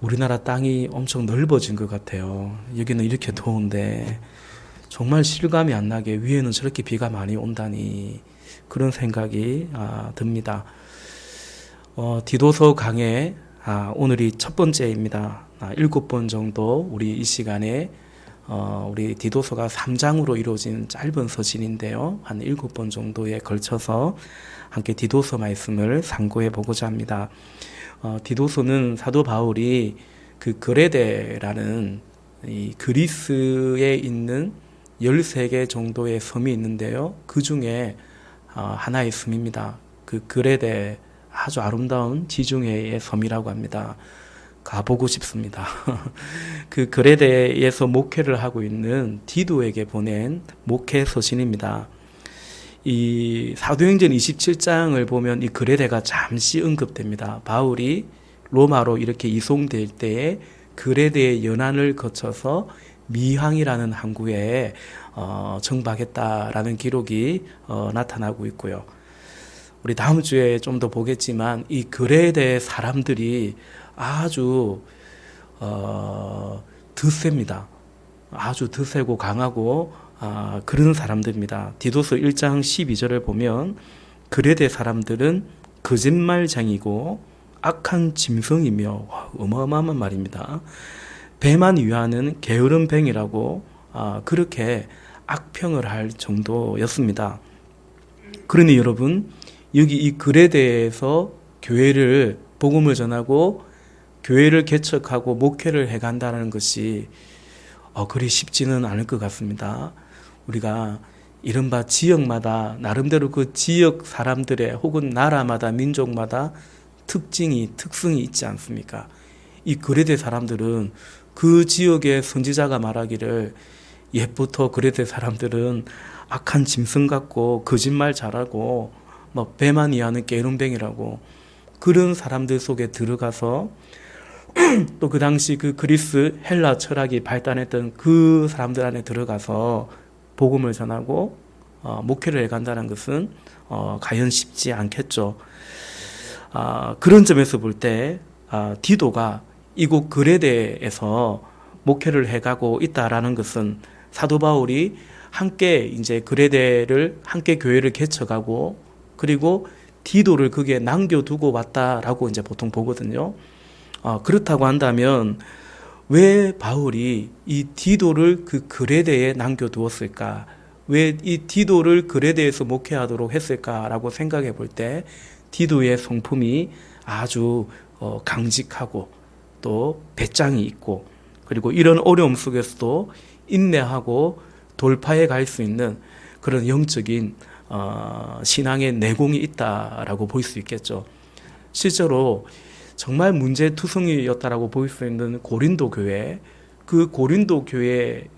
우리나라 땅이 엄청 넓어진 것 같아요. 여기는 이렇게 더운데 정말 실감이 안 나게 위에는 저렇게 비가 많이 온다니 그런 생각이 듭니다. 디도서 강의 오늘이 첫 번째입니다. 7번 정도 우리 이 시간에 우리 디도서가 3장으로 이루어진 짧은 서신인데요. 한 7번 정도에 걸쳐서 함께 디도서 말씀을 상고해 보고자 합니다. 디도서는 사도 바울이 그 그레데라는 이 그리스에 있는 13개 정도의 섬이 있는데요. 그 중에 하나의 섬입니다. 그 그레데 아주 아름다운 지중해의 섬이라고 합니다. 가보고 싶습니다. 그 그레데에서 목회를 하고 있는 디도에게 보낸 목회 서신입니다. 이 사도행전 27장을 보면 이 그레데가 잠시 언급됩니다. 바울이 로마로 이렇게 이송될 때에 그레데의 연안을 거쳐서 미항이라는 항구에 정박했다라는 기록이 나타나고 있고요. 우리 다음 주에 좀 더 보겠지만 이 그레데 사람들이 아주 드셉니다. 아주 드세고 강하고 그런 사람들입니다. 디도서 1장 12절을 보면 그레데 사람들은 거짓말쟁이고 악한 짐승이며 어마어마한 말입니다. 배만 위하는 게으른 뱅이라고 그렇게 악평을 할 정도였습니다. 그러니 여러분 여기 이 그레데에서 교회를 복음을 전하고 교회를 개척하고 목회를 해간다는 것이 그리 쉽지는 않을 것 같습니다. 우리가 이른바 지역마다 나름대로 그 지역 사람들의 혹은 나라마다 민족마다 특성이 있지 않습니까? 이 그레데 사람들은 그 지역의 선지자가 말하기를 옛부터 그레데 사람들은 악한 짐승 같고 거짓말 잘하고 배만 이하는 게으름뱅이라고 그런 사람들 속에 들어가서 또 그 당시 그 그리스 헬라 철학이 발달했던 그 사람들 안에 들어가서 복음을 전하고 목회를 해간다는 것은 과연 쉽지 않겠죠. 그런 점에서 볼 때 디도가 이곳 그레데에서 목회를 해가고 있다라는 것은 사도 바울이 함께 이제 그레데를 함께 교회를 개척하고 그리고 디도를 거기에 남겨두고 왔다라고 이제 보통 보거든요. 그렇다고 한다면 왜 바울이 이 디도를 그 그레데에 남겨두었을까? 왜 이 디도를 그레데에서 목회하도록 했을까라고 생각해 볼 때 디도의 성품이 아주 강직하고 또 배짱이 있고 그리고 이런 어려움 속에서도 인내하고 돌파해 갈 수 있는 그런 영적인 신앙의 내공이 있다라고 볼 수 있겠죠. 실제로 정말 문제투성이였다라고 볼 수 있는 고린도 교회, 그 고린도 교회에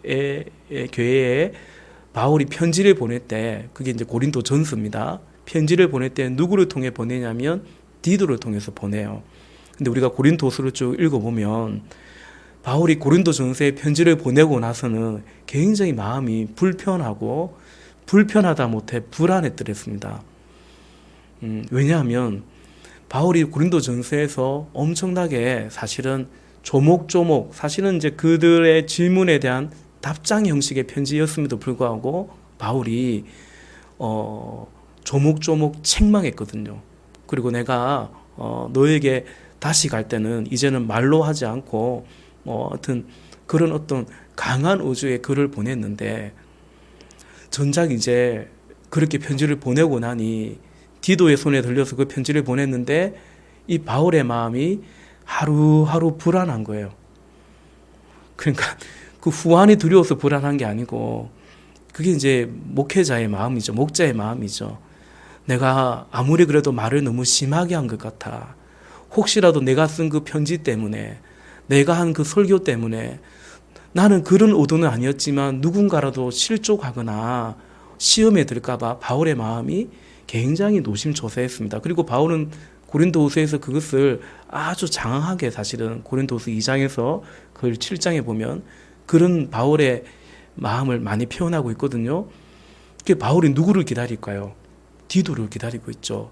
바울이 편지를 보낼 때, 그게 이제 고린도 전서입니다. 편지를 보낼 때 누구를 통해 보내냐면 디도를 통해서 보내요. 근데 우리가 고린도서를 쭉 읽어보면 바울이 고린도 전서에 편지를 보내고 나서는 굉장히 마음이 불편하고 불편하다 못해 불안했더랬습니다. 왜냐하면 바울이 고린도 전서에서 엄청나게 사실은 조목조목 사실은 이제 그들의 질문에 대한 답장 형식의 편지였음에도 불구하고 바울이 조목조목 책망했거든요. 그리고 내가 너에게 다시 갈 때는 이제는 말로 하지 않고 하여튼 그런 어떤 강한 어조의 글을 보냈는데 정작 이제 그렇게 편지를 보내고 나니 디도의 손에 들려서 그 편지를 보냈는데 이 바울의 마음이 하루하루 불안한 거예요. 그러니까 그 후환이 두려워서 불안한 게 아니고 그게 이제 목회자의 마음이죠. 목자의 마음이죠. 내가 아무리 그래도 말을 너무 심하게 한 것 같아. 혹시라도 내가 쓴 그 편지 때문에 내가 한 그 설교 때문에 나는 그런 의도는 아니었지만 누군가라도 실족하거나 시험에 들까봐 바울의 마음이 굉장히 노심초사했습니다. 그리고 바울은 고린도후서에서 그것을 아주 장황하게 사실은 고린도후서 2장에서 그걸 7장에 보면 그런 바울의 마음을 많이 표현하고 있거든요. 바울이 누구를 기다릴까요? 디도를 기다리고 있죠.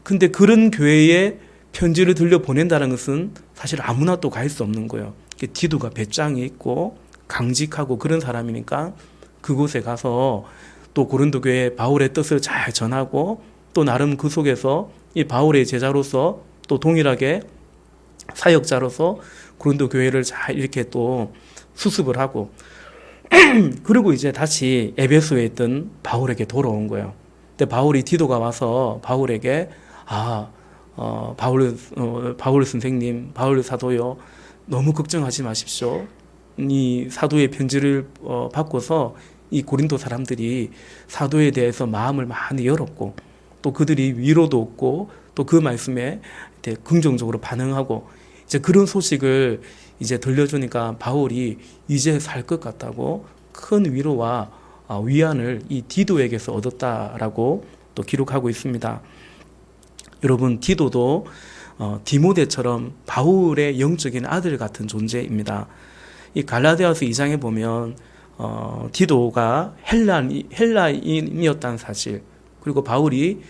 근데 그런 교회에 편지를 들려 보낸다는 것은 사실 아무나 또 갈 수 없는 거예요. 디도가 배짱이 있고 강직하고 그런 사람이니까 그곳에 가서 또 고린도 교회에 바울의 뜻을 잘 전하고 또 나름 그 속에서 이 바울의 제자로서 또 동일하게 사역자로서 고린도 교회를 잘 이렇게 또 수습을 하고 그리고 이제 다시 에베소에 있던 바울에게 돌아온 거예요. 근데 바울이 디도가 와서 바울에게 바울 선생님, 바울 사도요, 너무 걱정하지 마십시오. 이 사도의 편지를 받고서 이 고린도 사람들이 사도에 대해서 마음을 많이 열었고 또 그들이 위로도 얻고 또 그 말씀에 긍정적으로 반응하고 이제 그런 소식을 이제 들려주니까 바울이 이제 살 것 같다고 큰 위로와 위안을 이 디도에게서 얻었다라고 또 기록하고 있습니다. 여러분, 디도도 디모데처럼 바울의 영적인 아들 같은 존재입니다. 이 갈라디아서 2장에 보면 디도가 헬라인이었다는 사실, 그리고 바울이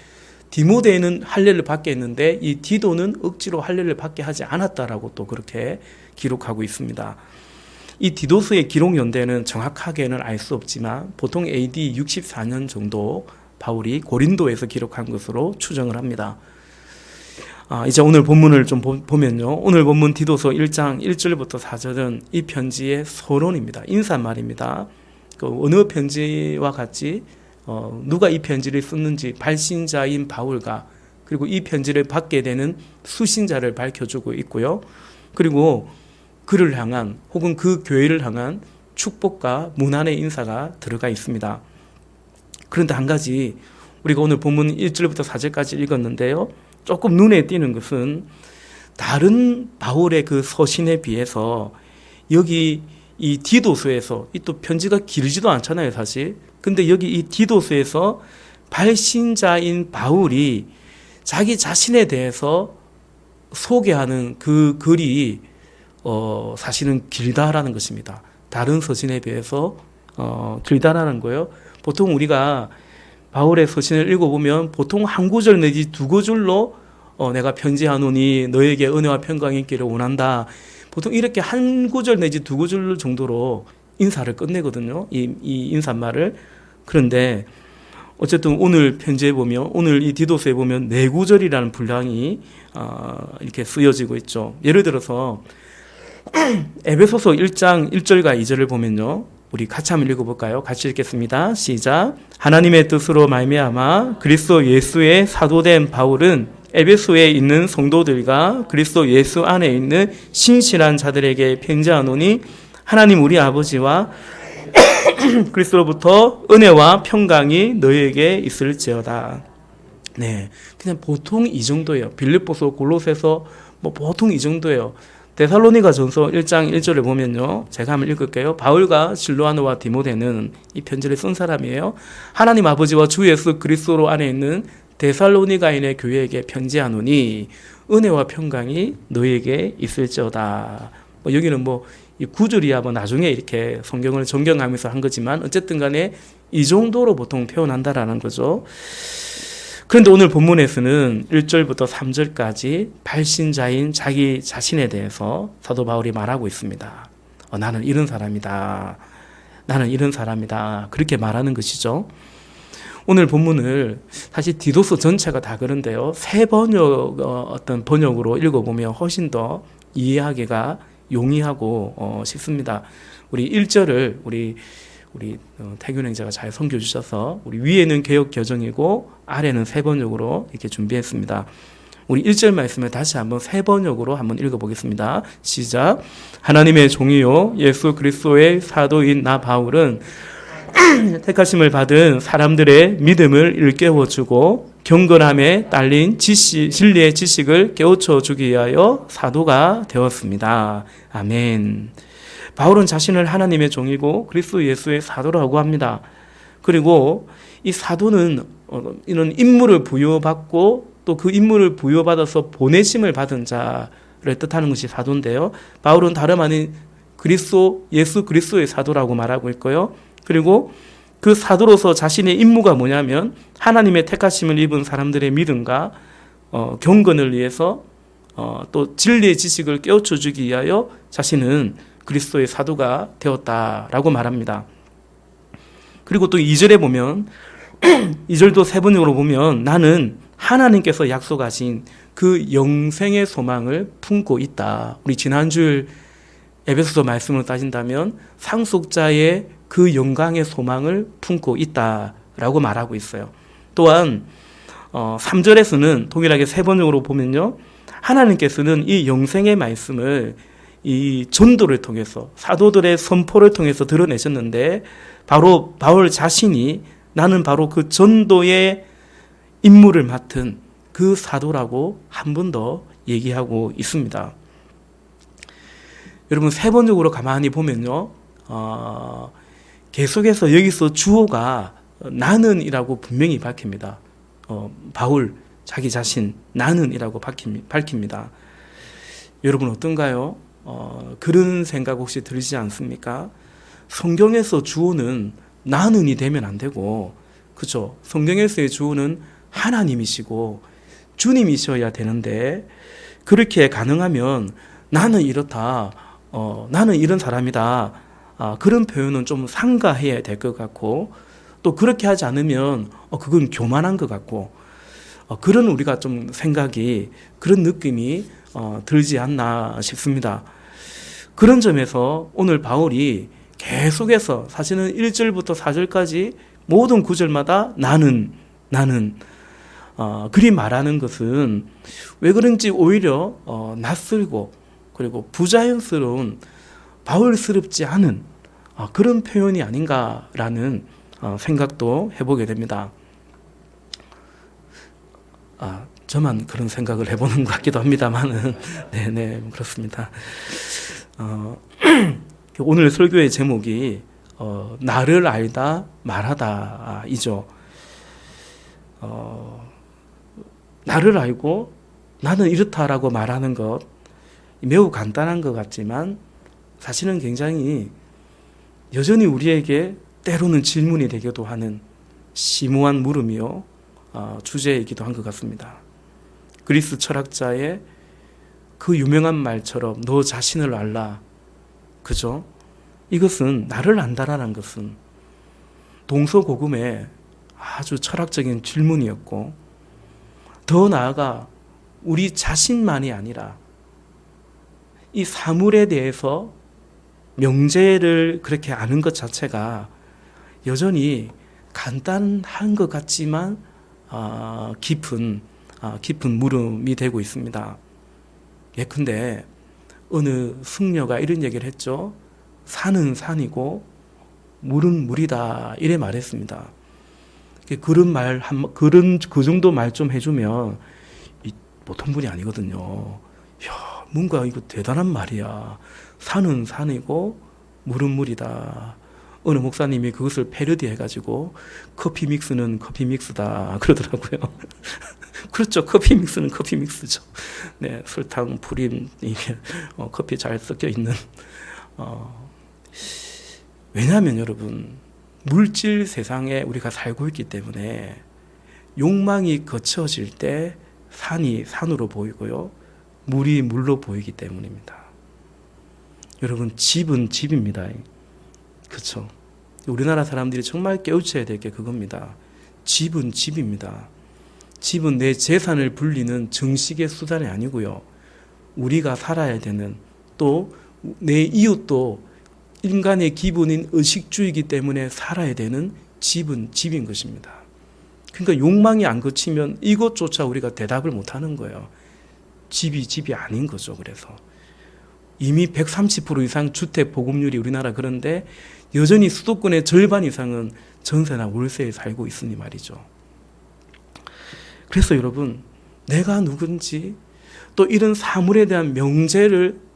디모데는 할례를 받게 했는데 이 디도는 억지로 할례를 받게 하지 않았다라고 또 그렇게 기록하고 있습니다. 이 디도서의 기록 연대는 정확하게는 알 수 없지만 보통 AD 64년 정도 바울이 고린도에서 기록한 것으로 추정을 합니다. 이제 오늘 본문을 좀 보면요. 오늘 본문 디도서 1장 1절부터 4절은 이 편지의 서론입니다. 인사말입니다. 어느 편지와 같이 누가 이 편지를 썼는지 발신자인 바울과 그리고 이 편지를 받게 되는 수신자를 밝혀주고 있고요. 그리고 그를 향한 혹은 그 교회를 향한 축복과 문안의 인사가 들어가 있습니다. 그런데 한 가지 우리가 오늘 본문 1절부터 4절까지 읽었는데요. 조금 눈에 띄는 것은 다른 바울의 그 서신에 비해서 여기 이 디도서에서 이 또 편지가 길지도 않잖아요, 사실. 근데 여기 이 디도서에서 발신자인 바울이 자기 자신에 대해서 소개하는 그 글이 사실은 길다라는 것입니다. 다른 서신에 비해서 길다라는 거예요. 보통 우리가 바울의 서신을 읽어보면 보통 한 구절 내지 두 구절로 내가 편지하노니 너에게 은혜와 평강이 있기를 원한다. 보통 이렇게 한 구절 내지 두 구절 정도로 인사를 끝내거든요. 이 인사말을. 그런데 어쨌든 오늘 편지에 보면, 오늘 이 디도서에 보면 네 구절이라는 분량이 이렇게 쓰여지고 있죠. 예를 들어서 에베소서 1장 1절과 2절을 보면요. 우리 같이 한번 읽어볼까요? 같이 읽겠습니다. 시작. 하나님의 뜻으로 말미암아 그리스도 예수의 사도된 바울은 에베소에 있는 성도들과 그리스도 예수 안에 있는 신실한 자들에게 편지하노니 하나님 우리 아버지와 그리스도로부터 은혜와 평강이 너희에게 있을지어다. 네, 그냥 보통 이 정도예요. 빌립보서, 골로새서 보통 이 정도예요. 데살로니가 전서 1장 1절을 보면요. 제가 한번 읽을게요. 바울과 실로아노와 디모데는 이 편지를 쓴 사람이에요. 하나님 아버지와 주 예수 그리스도 안에 있는 데살로니가인의 교회에게 편지하노니 은혜와 평강이 너희에게 있을지어다. 여기는 이 구절이야 나중에 이렇게 성경을 정경하면서 한 거지만 어쨌든 간에 이 정도로 보통 표현한다라는 거죠. 그런데 오늘 본문에서는 1절부터 3절까지 발신자인 자기 자신에 대해서 사도 바울이 말하고 있습니다. 나는 이런 사람이다. 나는 이런 사람이다. 그렇게 말하는 것이죠. 오늘 본문을 사실 디도서 전체가 다 그런데요. 새 어떤 번역으로 읽어보면 훨씬 더 이해하기가 용이하고 쉽습니다. 우리 1절을 우리 태균 형제가 잘 섬겨주셔서 우리 위에는 개역 개정이고 아래는 새 번역으로 이렇게 준비했습니다. 우리 1절 말씀을 다시 한번 새 번역으로 한번 읽어보겠습니다. 시작. 하나님의 종이요 예수 그리스도의 사도인 나 바울은 택하심을 받은 사람들의 믿음을 일깨워주고 경건함에 딸린 진리의 지식을 깨우쳐주기 위하여 사도가 되었습니다. 아멘. 바울은 자신을 하나님의 종이고 그리스도 예수의 사도라고 합니다. 그리고 이 사도는 이런 임무를 부여받고 또 그 임무를 부여받아서 보내심을 받은 자를 뜻하는 것이 사도인데요. 바울은 다름 아닌 예수 그리스도의 사도라고 말하고 있고요. 그리고 그 사도로서 자신의 임무가 뭐냐면 하나님의 택하심을 입은 사람들의 믿음과 경건을 위해서 또 진리의 지식을 깨우쳐 주기 위하여 자신은 그리스도의 사도가 되었다라고 말합니다. 그리고 또 2절에 보면 2절도 세번역으로 보면 나는 하나님께서 약속하신 그 영생의 소망을 품고 있다. 우리 지난주 에베소서 말씀으로 따진다면 상속자의 그 영광의 소망을 품고 있다라고 말하고 있어요. 또한 3절에서는 동일하게 세번역으로 보면요, 하나님께서는 이 영생의 말씀을 이 전도를 통해서 사도들의 선포를 통해서 드러내셨는데 바로 바울 자신이 나는 바로 그 전도의 임무를 맡은 그 사도라고 한 번 더 얘기하고 있습니다. 여러분 세번역으로 가만히 보면요, 계속해서 여기서 주어가 나는이라고 분명히 밝힙니다. 바울 자기 자신 나는이라고 밝힙니다. 여러분 어떤가요? 그런 생각 혹시 들지 않습니까? 성경에서 주어는 나는이 되면 안 되고, 그죠? 성경에서의 주어는 하나님이시고 주님이셔야 되는데, 그렇게 가능하면 나는 이렇다, 나는 이런 사람이다, 그런 표현은 좀 삼가해야 될 것 같고, 또 그렇게 하지 않으면 그건 교만한 것 같고, 그런 우리가 좀 생각이, 그런 느낌이 들지 않나 싶습니다. 그런 점에서 오늘 바울이 계속해서 사실은 1절부터 4절까지 모든 구절마다 나는 그리 말하는 것은 왜 그런지 오히려 낯설고 그리고 부자연스러운 바울스럽지 않은 그런 표현이 아닌가라는 생각도 해보게 됩니다. 저만 그런 생각을 해보는 것 같기도 합니다만은 네네 그렇습니다. 오늘 설교의 제목이 나를 알다 말하다 이죠. 나를 알고 나는 이렇다라고 말하는 것 매우 간단한 것 같지만 사실은 굉장히 여전히 우리에게 때로는 질문이 되기도 하는 심오한 물음이요, 주제이기도 한 것 같습니다. 그리스 철학자의 그 유명한 말처럼 너 자신을 알라, 그죠? 이것은 나를 안다라는 것은 동서고금의 아주 철학적인 질문이었고, 더 나아가 우리 자신만이 아니라 이 사물에 대해서 명제를 그렇게 아는 것 자체가 여전히 간단한 것 같지만 깊은 물음이 되고 있습니다. 예컨대 어느 승려가 이런 얘기를 했죠. 산은 산이고 물은 물이다, 이래 말했습니다. 그 정도 말 좀 해주면 보통 분이 아니거든요. 야, 뭔가 이거 대단한 말이야. 산은 산이고 물은 물이다. 어느 목사님이 그것을 패러디 해가지고 커피 믹스는 커피 믹스다 그러더라고요. 그렇죠. 커피 믹스는 커피 믹스죠. 네, 설탕, 프림, 커피 잘 섞여 있는. 왜냐하면 여러분, 물질 세상에 우리가 살고 있기 때문에 욕망이 거쳐질 때 산이 산으로 보이고요, 물이 물로 보이기 때문입니다. 여러분, 집은 집입니다. 그렇죠? 우리나라 사람들이 정말 깨우쳐야 될 게 그겁니다. 집은 집입니다. 집은 내 재산을 불리는 정식의 수단이 아니고요, 우리가 살아야 되는, 또 내 이웃도 인간의 기본인 의식주의이기 때문에 살아야 되는 집은 집인 것입니다. 그러니까 욕망이 안 거치면 이것조차 우리가 대답을 못하는 거예요. 집이 아닌 거죠. 그래서 이미 130% 이상 주택 보급률이 우리나라, 그런데 여전히 수도권의 절반 이상은 전세나 월세에 살고 있으니 말이죠. 그래서 여러분, 내가 누군지 또 이런 사물에 대한 명제를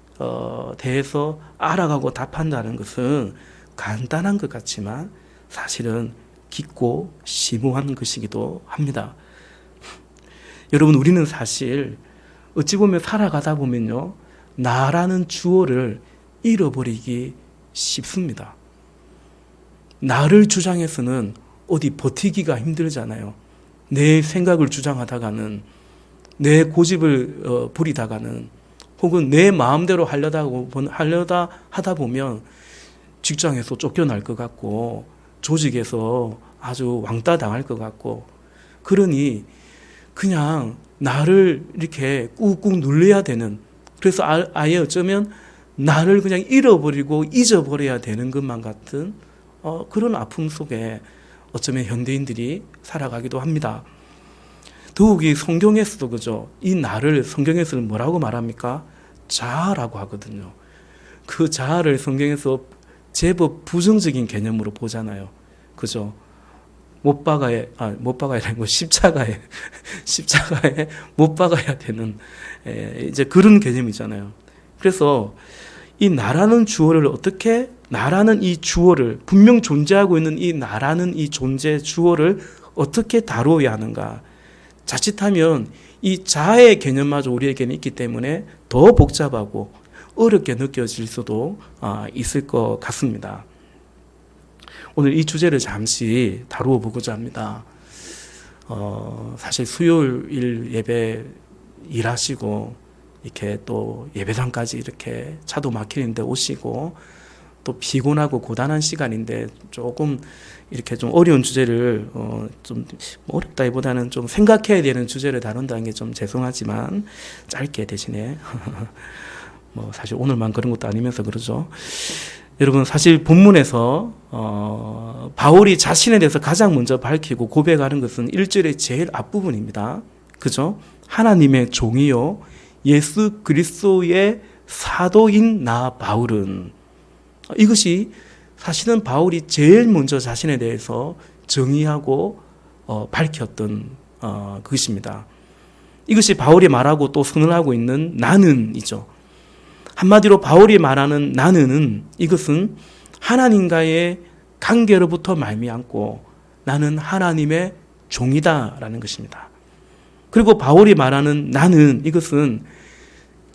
대해서 알아가고 답한다는 것은 간단한 것 같지만 사실은 깊고 심오한 것이기도 합니다. 여러분, 우리는 사실 어찌 보면 살아가다 보면요, 나라는 주어를 잃어버리기 쉽습니다. 나를 주장해서는 어디 버티기가 힘들잖아요. 내 생각을 주장하다가는 내 고집을 부리다가는 혹은 내 마음대로 하려다 하다 보면 직장에서 쫓겨날 것 같고 조직에서 아주 왕따 당할 것 같고 그러니 그냥 나를 이렇게 꾹꾹 눌러야 되는 그래서 아예 어쩌면 나를 그냥 잃어버리고 잊어버려야 되는 것만 같은 그런 아픔 속에 어쩌면 현대인들이 살아가기도 합니다. 더욱이 성경에서도 그죠. 이 나를 성경에서는 뭐라고 말합니까? 자아라고 하거든요. 그 자아를 성경에서 제법 부정적인 개념으로 보잖아요. 그죠? 못 박아야 되고 십자가에 못 박아야 되는 이제 그런 개념이잖아요. 그래서 이 나라는 주어를 어떻게 나라는 이 주어를 분명 존재하고 있는 이 나라는 이 존재 주어를 어떻게 다루어야 하는가? 자칫하면 이 자아의 개념마저 우리에게는 있기 때문에 더 복잡하고 어렵게 느껴질 수도 있을 것 같습니다. 오늘 이 주제를 잠시 다루어 보고자 합니다. 사실 수요일 예배 일하시고 이렇게 또 예배당까지 이렇게 차도 막히는데 오시고 또 피곤하고 고단한 시간인데 조금 이렇게 좀 어려운 주제를 좀 어렵다기보다는 좀 생각해야 되는 주제를 다룬다는 게 좀 죄송하지만 짧게 대신에 뭐 사실 오늘만 그런 것도 아니면서 그러죠. 여러분 사실 본문에서 바울이 자신에 대해서 가장 먼저 밝히고 고백하는 것은 1절의 제일 앞부분입니다. 그죠? 하나님의 종이요 예수 그리스도의 사도인 나 바울은 이것이 사실은 바울이 제일 먼저 자신에 대해서 정의하고 밝혔던 것입니다. 이것이 바울이 말하고 또 선언하고 있는 나는이죠. 한마디로 바울이 말하는 나는은 이것은 하나님과의 관계로부터 말미암고 나는 하나님의 종이다라는 것입니다. 그리고 바울이 말하는 나는 이것은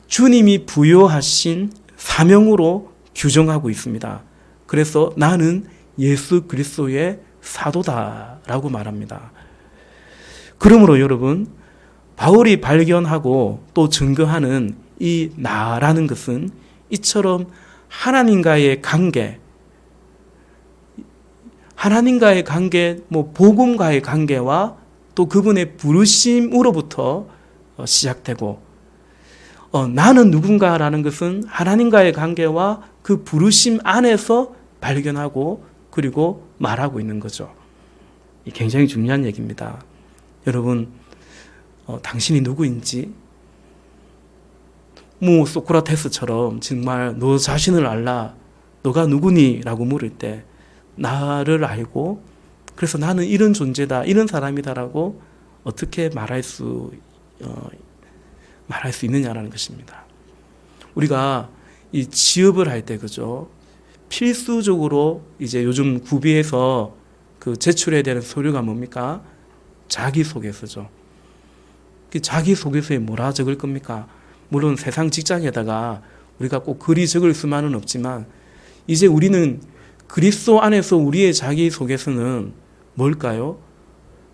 주님이 부여하신 사명으로 규정하고 있습니다. 그래서 나는 예수 그리스도의 사도다라고 말합니다. 그러므로 여러분 바울이 발견하고 또 증거하는 이 나라는 것은 이처럼 하나님과의 관계, 복음과의 관계와 또 그분의 부르심으로부터 시작되고 나는 누군가라는 것은 하나님과의 관계와 그 부르심 안에서 발견하고 그리고 말하고 있는 거죠. 굉장히 중요한 얘기입니다. 여러분 당신이 누구인지 소크라테스처럼 정말 너 자신을 알라 너가 누구니? 라고 물을 때 나를 알고 그래서 나는 이런 존재다 이런 사람이다라고 어떻게 말할 수 있느냐라는 것입니다. 우리가 이 취업을 할 때 그죠 필수적으로 이제 요즘 구비해서 그 제출해야 되는 서류가 뭡니까? 자기소개서죠. 그 자기소개서에 뭐라 적을 겁니까? 물론 세상 직장에다가 우리가 꼭 글이 적을 수만은 없지만 이제 우리는 그리스도 안에서 우리의 자기소개서는 뭘까요?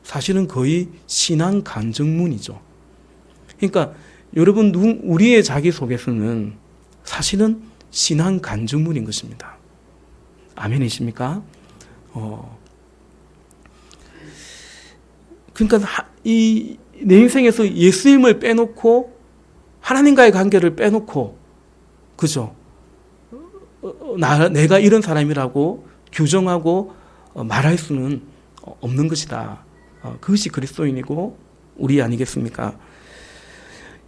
사실은 거의 신앙 간증문이죠. 그러니까 여러분 우리의 자기소개서는 사실은 신앙 간증문인 것입니다. 아멘이십니까? 그러니까 내 인생에서 예수님을 빼놓고 하나님과의 관계를 빼놓고 그죠? 내가 이런 사람이라고 규정하고 말할 수는 없는 것이다. 그것이 그리스도인이고 우리 아니겠습니까?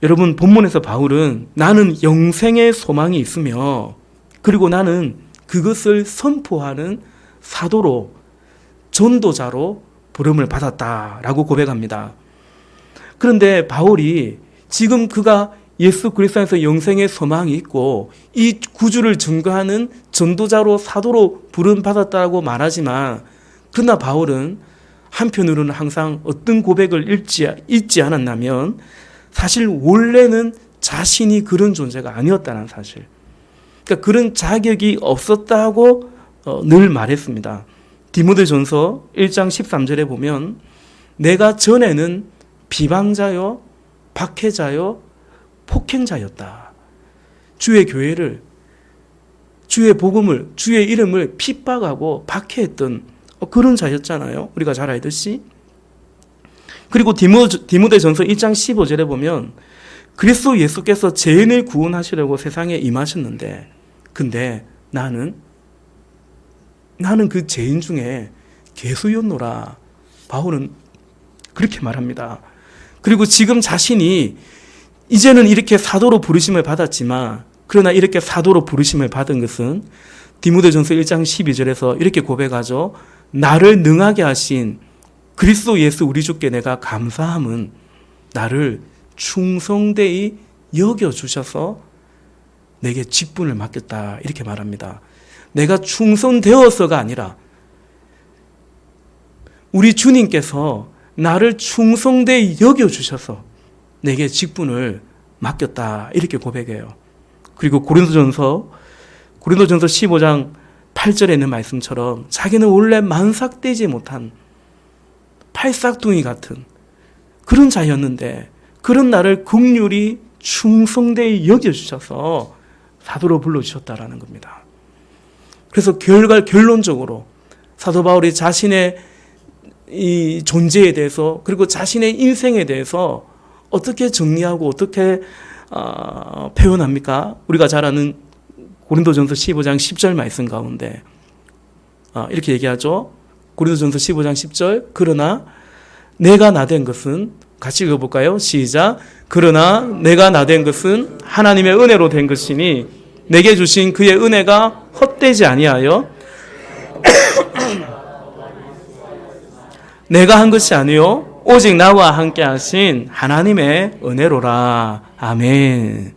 여러분 본문에서 바울은 나는 영생의 소망이 있으며 그리고 나는 그것을 선포하는 사도로 전도자로 부름을 받았다라고 고백합니다. 그런데 바울이 지금 그가 예수 그리스도 안에서 영생의 소망이 있고 이 구주를 증거하는 전도자로 사도로 부름받았다고 말하지만 그러나 바울은 한편으로는 항상 어떤 고백을 잊지 않았냐면 사실 원래는 자신이 그런 존재가 아니었다는 사실. 그러니까 그런 자격이 없었다고 늘 말했습니다. 디모데전서 1장 13절에 보면 내가 전에는 비방자요 박해자요 폭행자였다. 주의 교회를, 주의 복음을, 주의 이름을 핍박하고 박해했던 그런 자였잖아요. 우리가 잘 알듯이. 그리고 디모데전서 1장 15절에 보면 그리스도 예수께서 죄인을 구원하시려고 세상에 임하셨는데, 근데 나는 그 죄인 중에 개수였노라. 바울은 그렇게 말합니다. 그리고 지금 자신이 이제는 이렇게 사도로 부르심을 받았지만, 그러나 이렇게 사도로 부르심을 받은 것은 디모데전서 1장 12절에서 이렇게 고백하죠. 나를 능하게 하신 그리스도 예수 우리 주께 내가 감사함은 나를 충성되이 여겨주셔서 내게 직분을 맡겼다. 이렇게 말합니다. 내가 충성되어서가 아니라 우리 주님께서 나를 충성되이 여겨주셔서 내게 직분을 맡겼다. 이렇게 고백해요. 그리고 고린도전서 15장 8절에 있는 말씀처럼 자기는 원래 만삭되지 못한 팔싹둥이 같은 그런 자였는데 그런 나를 긍휼히 충성되이 여겨주셔서 사도로 불러주셨다라는 겁니다. 그래서 결론적으로 사도 바울이 자신의 이 존재에 대해서 그리고 자신의 인생에 대해서 어떻게 정리하고 어떻게 표현합니까? 우리가 잘 아는 고린도전서 15장 10절 말씀 가운데 이렇게 얘기하죠. 고린도전서 15장 10절 그러나 내가 나된 것은 같이 읽어볼까요? 시작. 그러나 내가 나된 것은 하나님의 은혜로 된 것이니 내게 주신 그의 은혜가 헛되지 아니하여 내가 한 것이 아니요 오직 나와 함께 하신 하나님의 은혜로라. 아멘.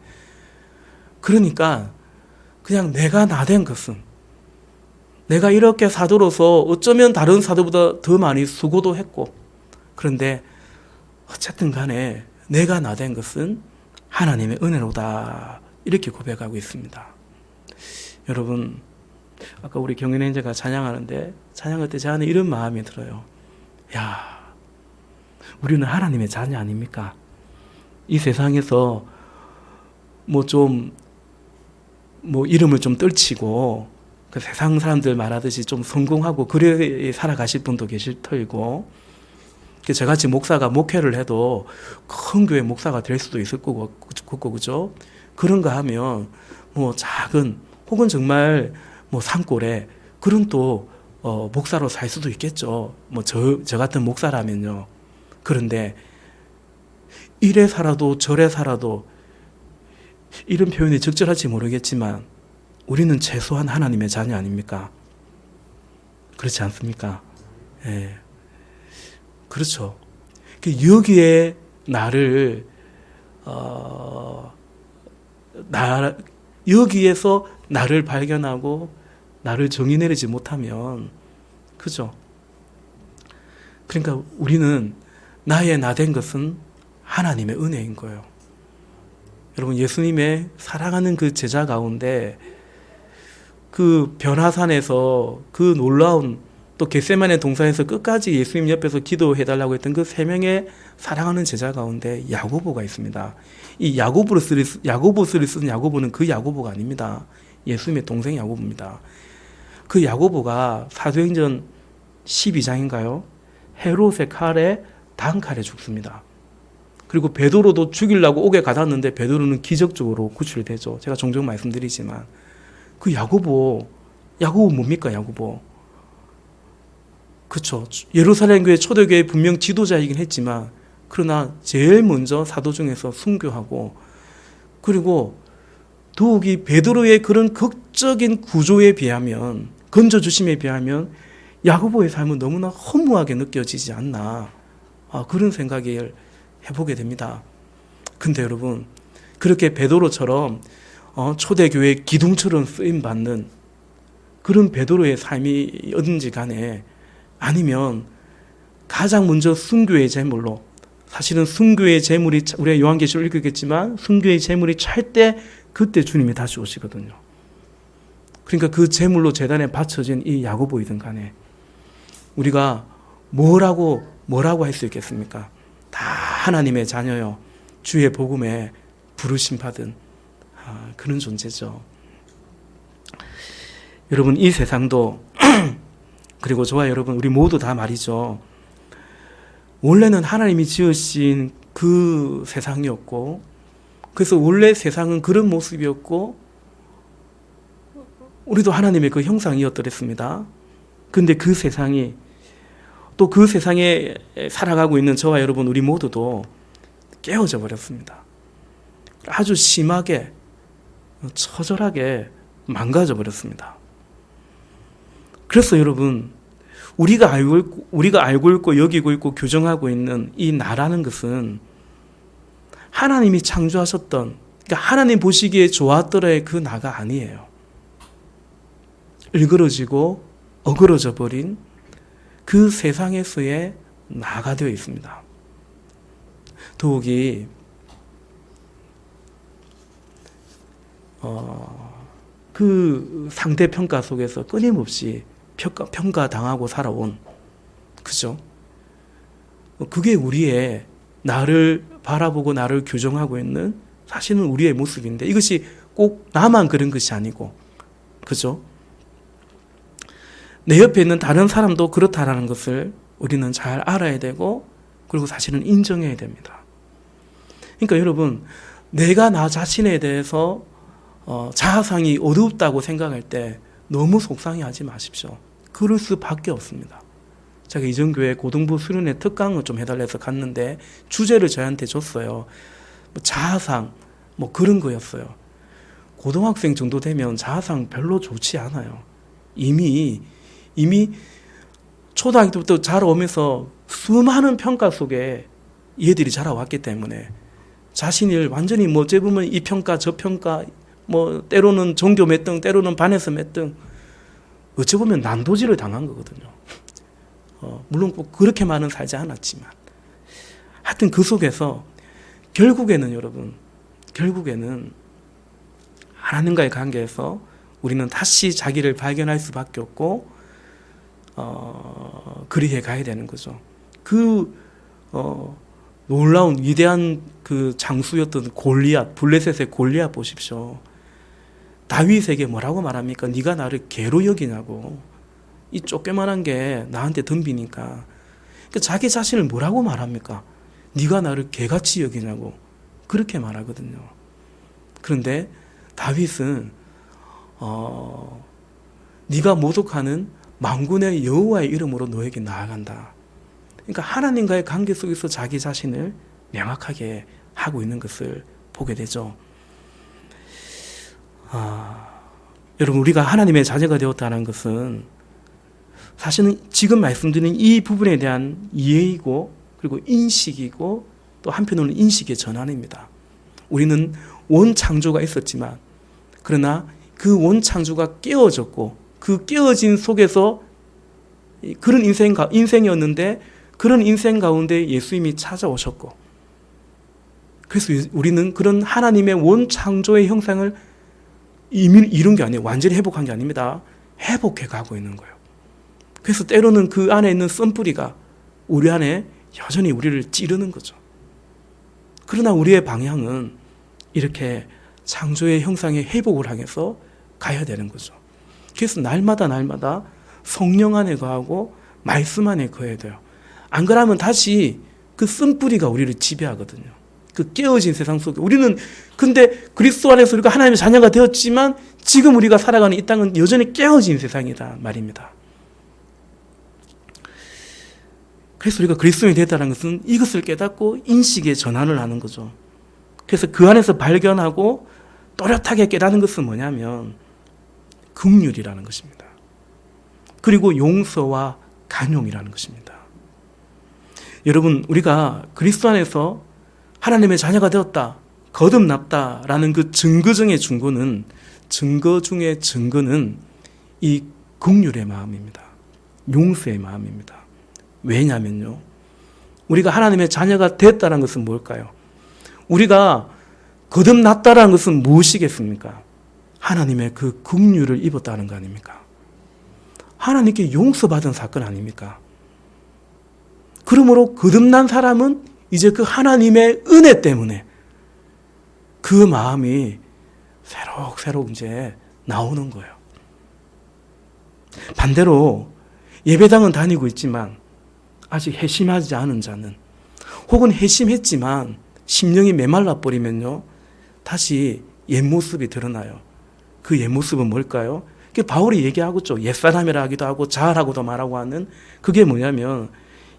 그러니까 그냥 내가 나된 것은 내가 이렇게 사도로서 어쩌면 다른 사도보다 더 많이 수고도 했고 그런데 어쨌든 간에 내가 나된 것은 하나님의 은혜로다. 이렇게 고백하고 있습니다. 여러분 아까 우리 경연행제가 찬양하는데 찬양할 때 제 안에 이런 마음이 들어요. 야, 우리는 하나님의 자녀 아닙니까? 이 세상에서 이름을 좀 떨치고 그 세상 사람들 말하듯이 좀 성공하고 그래 살아가실 분도 계실 터이고 저같이 목사가 목회를 해도 큰 교회 목사가 될 수도 있을 거고 그죠? 그런가 하면 작은 혹은 정말 산골에 그런 또 목사로 살 수도 있겠죠. 저 같은 목사라면요. 그런데 이래 살아도 저래 살아도 이런 표현이 적절할지 모르겠지만 우리는 최소한 하나님의 자녀 아닙니까? 그렇지 않습니까? 예. 그렇죠. 여기에 나를 여기에서 나를 발견하고 나를 정의 내리지 못하면 그죠? 그러니까 우리는 나의 나된 것은 하나님의 은혜인 거예요. 여러분 예수님의 사랑하는 그 제자 가운데 그 변화산에서 그 놀라운 또 겟세마네 동산에서 끝까지 예수님 옆에서 기도해달라고 했던 그 3명의 사랑하는 제자 가운데 야고보가 있습니다. 이 야고보스를 쓴 야고보는 그 야고보가 아닙니다. 예수님의 동생 야고보입니다. 그 야고보가 사도행전 12장인가요? 헤롯의 칼에 단칼에 죽습니다. 그리고 베드로도 죽이려고 옥에 가뒀는데 베드로는 기적적으로 구출되죠. 제가 종종 말씀드리지만 그 야고보 뭡니까 야고보? 그렇죠. 예루살렘 교회 초대교회 분명 지도자이긴 했지만 그러나 제일 먼저 사도 중에서 순교하고 그리고 더욱이 베드로의 그런 극적인 구조에 비하면 건져주심에 비하면 야고보의 삶은 너무나 허무하게 느껴지지 않나 그런 생각을 해보게 됩니다. 근데 여러분 그렇게 베드로처럼 초대교회 기둥처럼 쓰임받는 그런 베드로의 삶이 어딘지 간에 아니면 가장 먼저 순교의 제물로 사실은 순교의 제물이 우리가 요한계시록 읽었겠지만 순교의 제물이 찰 때 그때 주님이 다시 오시거든요. 그러니까 그 제물로 제단에 바쳐진 이 야고보이든 간에 우리가 뭐라고 할 수 있겠습니까? 다 하나님의 자녀요. 주의 복음에 부르심 받은 그런 존재죠. 여러분, 이 세상도 그리고 저와 여러분 우리 모두 다 말이죠. 원래는 하나님이 지으신 그 세상이었고, 그래서 원래 세상은 그런 모습이었고 우리도 하나님의 그 형상이었더랬습니다. 그런데 그 세상이, 또 그 세상에 살아가고 있는 저와 여러분 우리 모두도 깨어져 버렸습니다. 아주 심하게, 처절하게 망가져 버렸습니다. 그래서 여러분, 우리가 알고 있고 여기고 있고 규정하고 있는 이 나라는 것은 하나님이 창조하셨던, 그러니까 하나님 보시기에 좋았더라의 그 나가 아니에요. 일그러지고 어그러져 버린 그 세상에서의 나가 되어 있습니다. 더욱이 그 상대평가 속에서 끊임없이 평가당하고 살아온, 그죠? 그게 우리의 나를 바라보고 나를 규정하고 있는 사실은 우리의 모습인데, 이것이 꼭 나만 그런 것이 아니고, 그죠? 내 옆에 있는 다른 사람도 그렇다라는 것을 우리는 잘 알아야 되고, 그리고 사실은 인정해야 됩니다. 그러니까 여러분, 내가 나 자신에 대해서 자아상이 어둡다고 생각할 때 너무 속상해하지 마십시오. 그럴 수밖에 없습니다. 제가 이전교회 고등부 수련회 특강을 좀 해달라 해서 갔는데 주제를 저한테 줬어요. 자아상 그런 거였어요. 고등학생 정도 되면 자아상 별로 좋지 않아요. 이미 초등학교 때부터 자라오면서 수많은 평가 속에 얘들이 자라왔기 때문에 자신을 완전히 어찌 보면 이 평가 저 평가, 때로는 전교 몇 등, 때로는 반에서 몇 등, 어찌 보면 난도질을 당한 거거든요. 물론 꼭 그렇게 많은 살지 않았지만, 하여튼 그 속에서 결국에는 여러분, 하나님과의 관계에서 우리는 다시 자기를 발견할 수밖에 없고, 그리해 가야 되는 거죠. 놀라운 위대한 그 장수였던 골리앗, 블레셋의 골리앗 보십시오. 다윗에게 뭐라고 말합니까? 네가 나를 개로 여기냐고. 이 조그만한 게 나한테 덤비니까. 그러니까 자기 자신을 뭐라고 말합니까? 네가 나를 개같이 여기냐고. 그렇게 말하거든요. 그런데 다윗은 네가 모독하는 만군의 여호와의 이름으로 너에게 나아간다. 그러니까 하나님과의 관계 속에서 자기 자신을 명확하게 하고 있는 것을 보게 되죠. 여러분, 우리가 하나님의 자녀가 되었다는 것은 사실은 지금 말씀드린 이 부분에 대한 이해이고, 그리고 인식이고, 또 한편으로는 인식의 전환입니다. 우리는 원창조가 있었지만, 그러나 그 원창조가 깨어졌고, 그 깨어진 속에서 그런 인생이었는데, 그런 인생 가운데 예수님이 찾아오셨고, 그래서 우리는 그런 하나님의 원창조의 형상을 이미 이룬 게 아니에요. 완전히 회복한 게 아닙니다. 회복해 가고 있는 거예요. 그래서 때로는 그 안에 있는 썬뿌리가 우리 안에 여전히 우리를 찌르는 거죠. 그러나 우리의 방향은 이렇게 창조의 형상의 회복을 향해서 가야 되는 거죠. 그래서 날마다 성령 안에 거하고 말씀 안에 거해야 돼요. 안 그러면 다시 그 쓴뿌리가 우리를 지배하거든요. 그 깨어진 세상 속에 우리는, 근데 그리스도 안에서 우리가 하나님의 자녀가 되었지만 지금 우리가 살아가는 이 땅은 여전히 깨어진 세상이다 말입니다. 그래서 우리가 그리스도인이 되었다는 것은 이것을 깨닫고 인식의 전환을 하는 거죠. 그래서 그 안에서 발견하고 또렷하게 깨닫는 것은 뭐냐면 긍휼이라는 것입니다. 그리고 용서와 간용이라는 것입니다. 여러분, 우리가 그리스도 안에서 하나님의 자녀가 되었다, 거듭났다라는 그 증거 중의 증거는 이 긍휼의 마음입니다. 용서의 마음입니다. 왜냐면요, 우리가 하나님의 자녀가 됐다는 것은 뭘까요? 우리가 거듭났다는 것은 무엇이겠습니까? 하나님의 그 긍휼을 입었다는 거 아닙니까? 하나님께 용서받은 사건 아닙니까? 그러므로 거듭난 사람은 이제 그 하나님의 은혜 때문에, 그 마음이 새록새록 이제 나오는 거예요. 반대로 예배당은 다니고 있지만 아직 회심하지 않은 자는, 혹은 회심했지만 심령이 메말라 버리면요, 다시 옛 모습이 드러나요. 그 옛 모습은 뭘까요? 그게 바울이 얘기하고 있죠. 옛사람이라 하기도 하고 자아라고도 말하고 하는, 그게 뭐냐면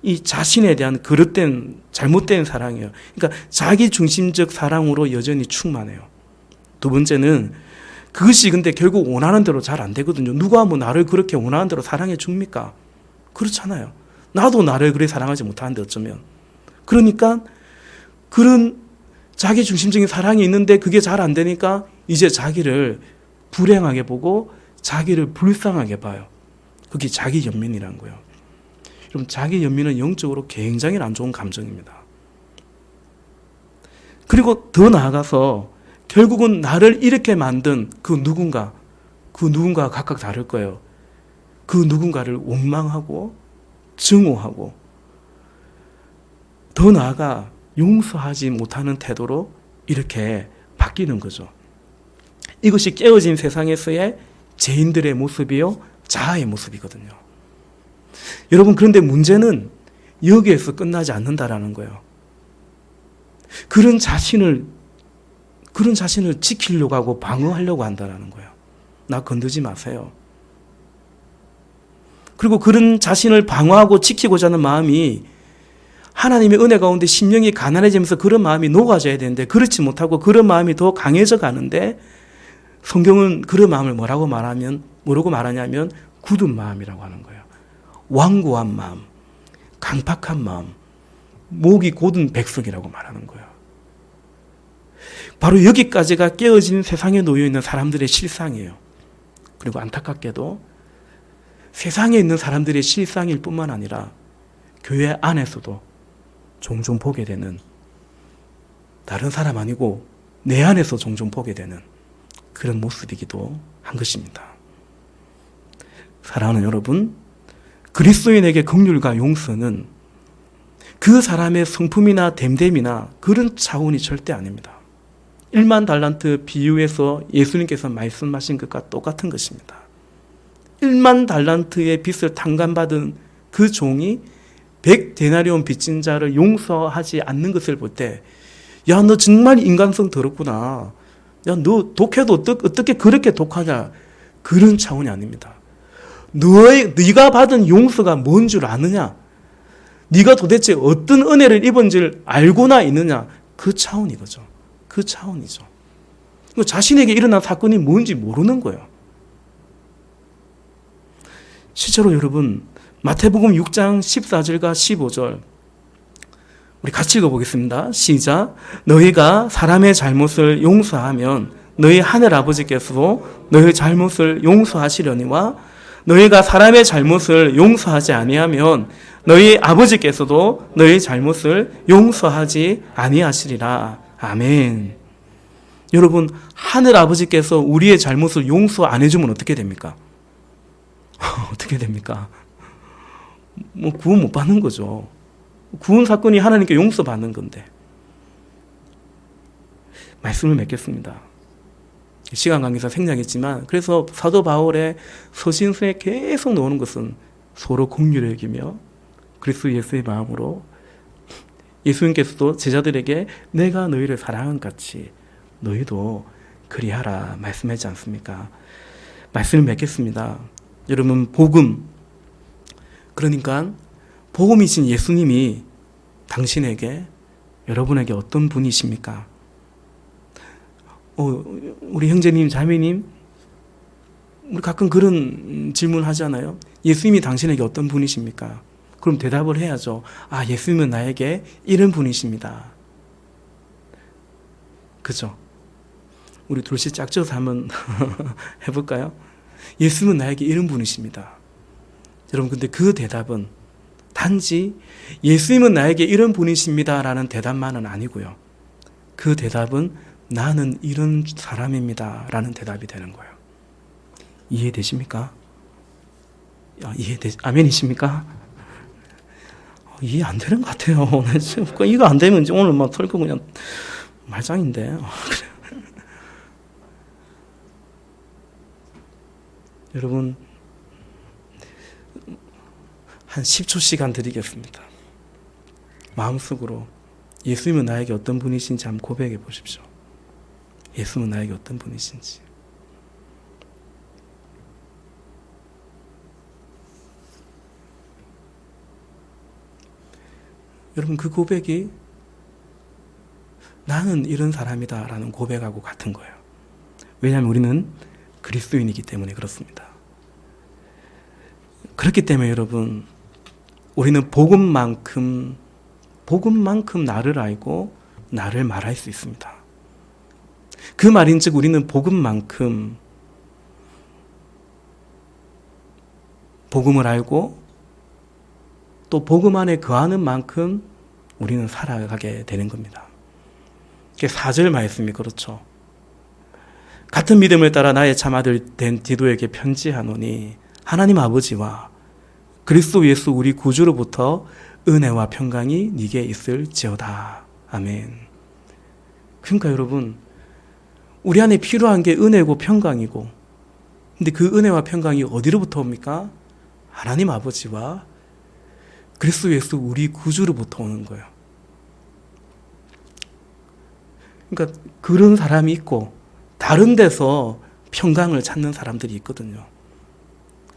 이 자신에 대한 그릇된 잘못된 사랑이에요. 그러니까 자기 중심적 사랑으로 여전히 충만해요. 두 번째는 그것이 근데 결국 원하는 대로 잘 안 되거든요. 누가 뭐 나를 그렇게 원하는 대로 사랑해 줍니까? 그렇잖아요. 나도 나를 그렇게 사랑하지 못하는데 어쩌면. 그러니까 그런 자기 중심적인 사랑이 있는데 그게 잘 안 되니까 이제 자기를 불행하게 보고 자기를 불쌍하게 봐요. 그게 자기 연민이라는 거예요. 여러분, 자기 연민은 영적으로 굉장히 안 좋은 감정입니다. 그리고 더 나아가서 결국은 나를 이렇게 만든 그 누군가가 각각 다를 거예요. 그 누군가를 원망하고 증오하고 더 나아가 용서하지 못하는 태도로 이렇게 바뀌는 거죠. 이것이 깨어진 세상에서의 죄인들의 모습이요, 자아의 모습이거든요. 여러분, 그런데 문제는 여기에서 끝나지 않는다라는 거예요. 그런 자신을 지키려고 하고 방어하려고 한다는 거예요. 나 건드지 마세요. 그리고 그런 자신을 방어하고 지키고자 하는 마음이 하나님의 은혜 가운데 심령이 가난해지면서 그런 마음이 녹아져야 되는데 그렇지 못하고 그런 마음이 더 강해져 가는데, 성경은 그런 마음을 뭐라고 말하냐면 굳은 마음이라고 하는 거예요. 완고한 마음, 강팍한 마음, 목이 곧은 백성이라고 말하는 거예요. 바로 여기까지가 깨어진 세상에 놓여 있는 사람들의 실상이에요. 그리고 안타깝게도 세상에 있는 사람들의 실상일 뿐만 아니라 교회 안에서도 종종 보게 되는, 다른 사람 아니고 내 안에서 종종 보게 되는 그런 모습이기도 한 것입니다. 사랑하는 여러분, 그리스도인에게 긍휼과 용서는 그 사람의 성품이나 됨됨이나 그런 차원이 절대 아닙니다. 1만 달란트 비유에서 예수님께서 말씀하신 것과 똑같은 것입니다. 1만 달란트의 빚을 탕감받은 그 종이 100데나리온 빚진 자를 용서하지 않는 것을 볼 때, 야, 너 정말 인간성 더럽구나. 야, 너 독해도 어떻게 그렇게 독하냐. 그런 차원이 아닙니다. 네가 받은 용서가 뭔 줄 아느냐? 네가 도대체 어떤 은혜를 입은 줄 알고나 있느냐? 그 차원이거죠. 그 차원이죠. 자신에게 일어난 사건이 뭔지 모르는 거예요. 실제로 여러분, 마태복음 6장 14절과 15절 우리 같이 읽어보겠습니다. 시작. 너희가 사람의 잘못을 용서하면 너희 하늘 아버지께서도 너희 잘못을 용서하시려니와 너희가 사람의 잘못을 용서하지 아니하면 너희 아버지께서도 너희 잘못을 용서하지 아니하시리라. 아멘. 여러분, 하늘 아버지께서 우리의 잘못을 용서 안 해주면 어떻게 됩니까? 어떻게 됩니까? 뭐 구원 못 받는 거죠. 구원 사건이 하나님께 용서받는 건데. 말씀을 맺겠습니다. 시간 관계상 생략했지만, 그래서 사도 바울의 서신서에 계속 나오는 것은 서로 긍휼을 여기며 그리스도 예수의 마음으로, 예수님께서도 제자들에게 내가 너희를 사랑한 같이 너희도 그리하라 말씀하지 않습니까? 말씀을 맺겠습니다. 여러분, 복음, 그러니까 복음이신 예수님이 당신에게, 여러분에게 어떤 분이십니까? 우리 형제님, 자매님, 우리 가끔 그런 질문 하잖아요. 예수님이 당신에게 어떤 분이십니까? 그럼 대답을 해야죠. 아, 예수님은 나에게 이런 분이십니다. 그죠? 우리 둘씩 짝져서 한번 해볼까요? 예수님은 나에게 이런 분이십니다. 여러분, 근데 그 대답은 단지 예수님은 나에게 이런 분이십니다 라는 대답만은 아니고요. 그 대답은 나는 이런 사람입니다 라는 대답이 되는 거예요. 이해되십니까? 아멘이십니까? 이해 안 되는 것 같아요. 이거 안 되면 오늘 막 설교 그냥 말짱인데. 여러분, 한 10초 시간 드리겠습니다. 마음속으로 예수님은 나에게 어떤 분이신지 한번 고백해 보십시오. 예수님은 나에게 어떤 분이신지. 여러분, 그 고백이 나는 이런 사람이다 라는 고백하고 같은 거예요. 왜냐하면 우리는 그리스도인이기 때문에 그렇습니다. 그렇기 때문에 여러분, 우리는 복음만큼 나를 알고 나를 말할 수 있습니다. 그 말인즉 우리는 복음만큼 복음을 알고 또 복음 안에 거하는 만큼 우리는 살아가게 되는 겁니다. 4절 말씀이 그렇죠. 같은 믿음을 따라 나의 참아들 된 디도에게 편지하노니 하나님 아버지와 그리스도 예수 우리 구주로부터 은혜와 평강이 네게 있을지어다. 아멘. 그러니까 여러분, 우리 안에 필요한 게 은혜고 평강이고, 근데 그 은혜와 평강이 어디로부터 옵니까? 하나님 아버지와 그리스도 예수 우리 구주로부터 오는 거예요. 그러니까 그런 사람이 있고 다른 데서 평강을 찾는 사람들이 있거든요.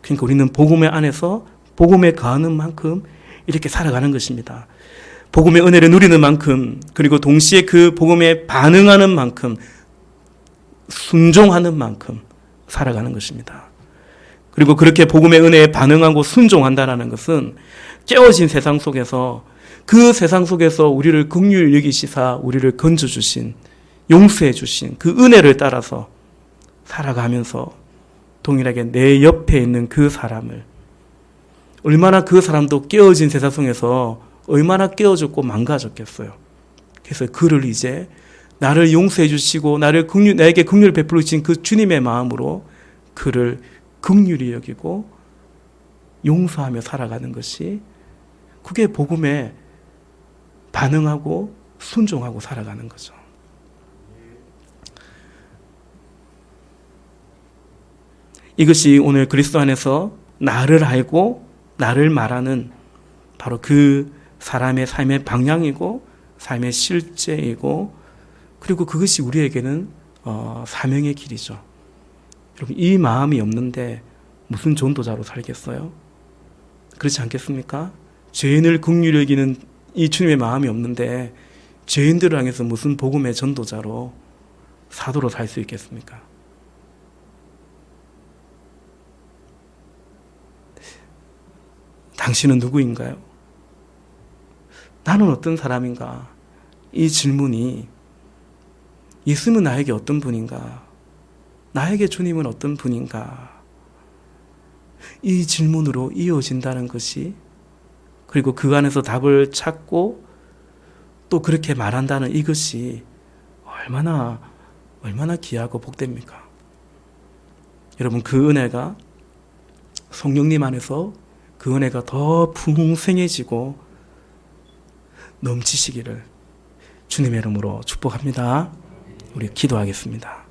그러니까 우리는 복음의 안에서 복음에 거하는 만큼 이렇게 살아가는 것입니다. 복음의 은혜를 누리는 만큼, 그리고 동시에 그 복음에 반응하는 만큼, 순종하는 만큼 살아가는 것입니다. 그리고 그렇게 복음의 은혜에 반응하고 순종한다는 것은 깨어진 세상 속에서, 그 세상 속에서 우리를 긍휼히 여기시사 우리를 건져주신, 용서해주신 그 은혜를 따라서 살아가면서 동일하게 내 옆에 있는 그 사람을, 얼마나 그 사람도 깨어진 세상 속에서 얼마나 깨어졌고 망가졌겠어요. 그래서 그를 이제 나를 용서해 주시고 나에게 긍휼을 베풀어 주신 그 주님의 마음으로 그를 긍휼히 여기고 용서하며 살아가는 것이, 그게 복음에 반응하고 순종하고 살아가는 거죠. 이것이 오늘 그리스도 안에서 나를 알고 나를 말하는 바로 그 사람의 삶의 방향이고 삶의 실제이고, 그리고 그것이 우리에게는 사명의 길이죠. 여러분, 이 마음이 없는데 무슨 전도자로 살겠어요? 그렇지 않겠습니까? 죄인을 긍휼히 여기는 이 주님의 마음이 없는데 죄인들을 향해서 무슨 복음의 전도자로, 사도로 살 수 있겠습니까? 당신은 누구인가요? 나는 어떤 사람인가? 이 질문이, 예수님은 나에게 어떤 분인가? 나에게 주님은 어떤 분인가? 이 질문으로 이어진다는 것이, 그리고 그 안에서 답을 찾고 또 그렇게 말한다는 이것이 얼마나 귀하고 복됩니까? 여러분, 그 은혜가 성령님 안에서 그 은혜가 더 풍성해지고 넘치시기를 주님의 이름으로 축복합니다. 우리 기도하겠습니다.